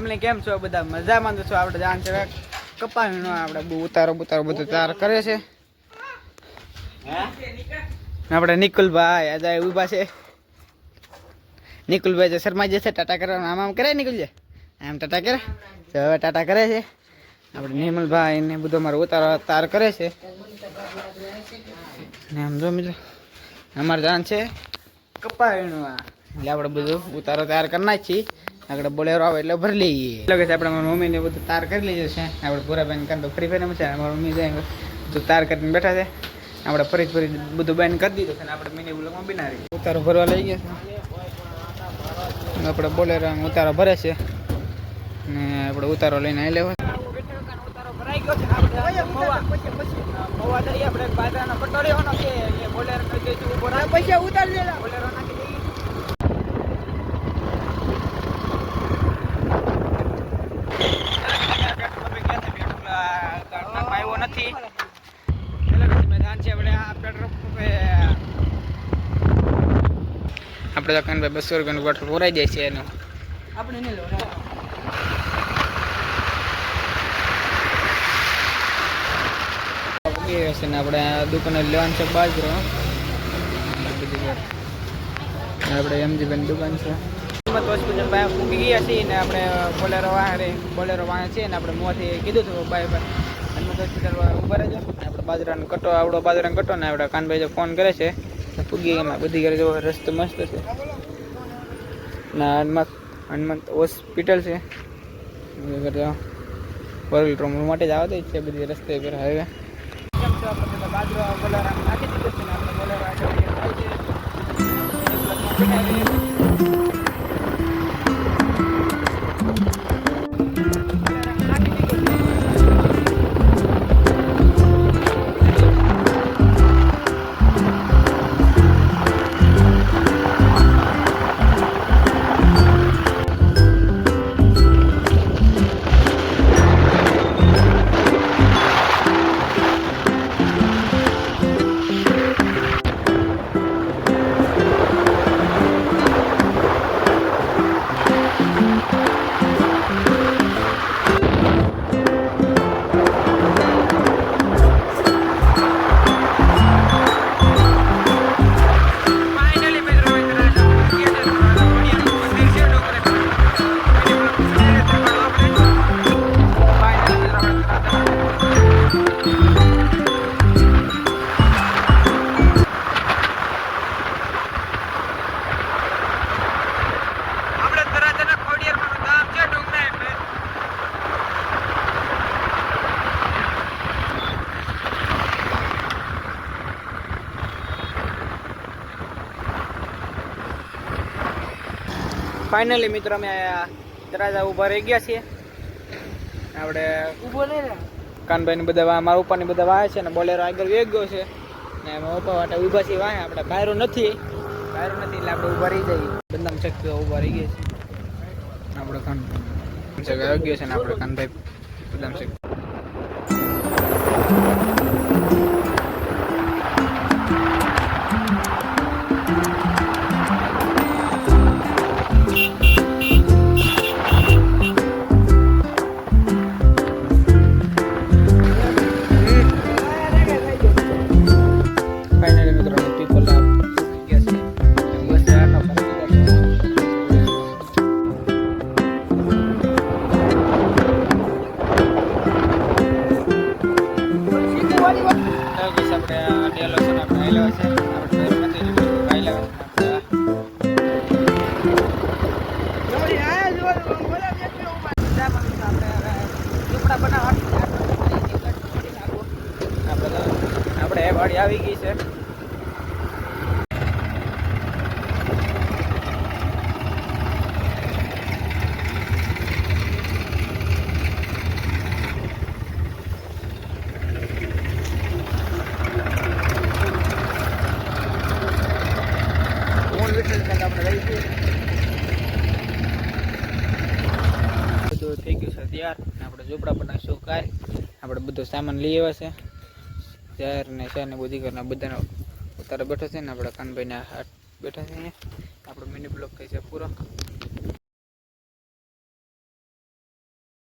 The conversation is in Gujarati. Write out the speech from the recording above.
ફેમિલી કેમ છો બધા મજામાં છો? આપણે જાણ છે કપાસનો આપણે ઉતારો બધું તૈયાર કરે છે. આપણે નિકુલભાઈ આજે ઉભા છે. નિકુલભાઈ જે શર્મા જશે ટાટા કરવાનું આમ કરે નિકુલજી આમ ટાટા કરે તો હવે ટાટા કરે છે. આપણે નિર્મલભાઈ ને બધો મારો ઉતારો તૈયાર કરે છે ને આમ જો મિત્રો અમારે જાણ છે કપાસનું એટલે આપણે બધું ઉતારો તૈયાર કરી નાખીએ. આગળ બોલેરો આવે એટલે ભરી લઈએ. એટલે કે આપણે મારી મમ્મીને બધું તાર કરી લઈએ છે. આપણે પૂરા બેન કાં તો ફરી ફરીને છે મારી મમ્મી જાય બધું તાર કરીને બેઠા છે. આપણે ફરી બધું બેન કરી દીધું છે ને આપણે મિની બ્લોકમાં બનાવી ઉતારો ભરવા લઈ ગયા છે. આપણે બોલેરો ઉતારો ભરે છે ને આપણે ઉતારો લઈને આવી લેવા ઉતારો ભરાઈ ગયો છે. આપણે બાજરાનો પટ્ટો લેવાનો છે એટલે બોલેરો પૈસા ઉતારી દેલા બોલેરો નાખી દઈએ. નથી આપણે દુકાન 200 રૂપિયાનું બોટલ પૂરાઈ જાય છે એનું આપણે નહીં લેવાનું. આપણે દુકાને લેવાનું છે બાજરો. આપણે એમજીભાઈની દુકાન છે. હોસ્પિટલ ભાઈ મૂકી ગયા છીએ ને આપણે બોલેરો વાહે છે ને આપણે મોંથી કીધું હતું ભાઈ હોસ્પિટલ ઉભા રહેજો. આપણે બાજરાનો કટ્ટો આવડો બાજરાનો કટ્ટો ને આપણે કાનભાઈ ફોન કરે છે પૂગી એમાં બધી ઘરે જો રસ્તો મસ્ત છે ના હનુમંત હોસ્પિટલ છે વર્લ્ડ માટે જ આવતા છે બધી રસ્તે પર હાઈવે. કેમ છો આપણે બાજરો બોલેરો નાખી દીધો છે ને આપણે બોલેરો ફાઇનલી મિત્રો અમે તરાજા ઉભા રહી ગયા છીએ. આપણે ઊભો નહીં કાનભાઈ ને બધા મારા ઉપરની બધા વાહે છે ને બોલેરો આગળ વેગ ગયો છે ને અમે ઉપા માટે ઊભા છીએ વાહે. આપણે બાયરો નથી એટલે આપણે ઊભા રહી જઈએ. બદનામ શક્તિ ઊભા રહી ગયા છે આપણે કાનભાઈ આવી ગયો છે ને આપણે કાનભાઈ બદનામ શક્તિ આપણે વાડી આવી ગઈ છે. બધું થઈ ગયું છે તૈયાર. આપણે ઝૂંપડા બનાવીશું કાલ. આપણે બધો સામાન લઈ આવ્યા છે ચાર ને ચાર ને બધી ઘરના બધાને ઉતારે બેઠા છે ને આપણે કાનભાઈ ના હાથ બેઠા છે. આપણો મિની બ્લોક થઈ છે પૂરો.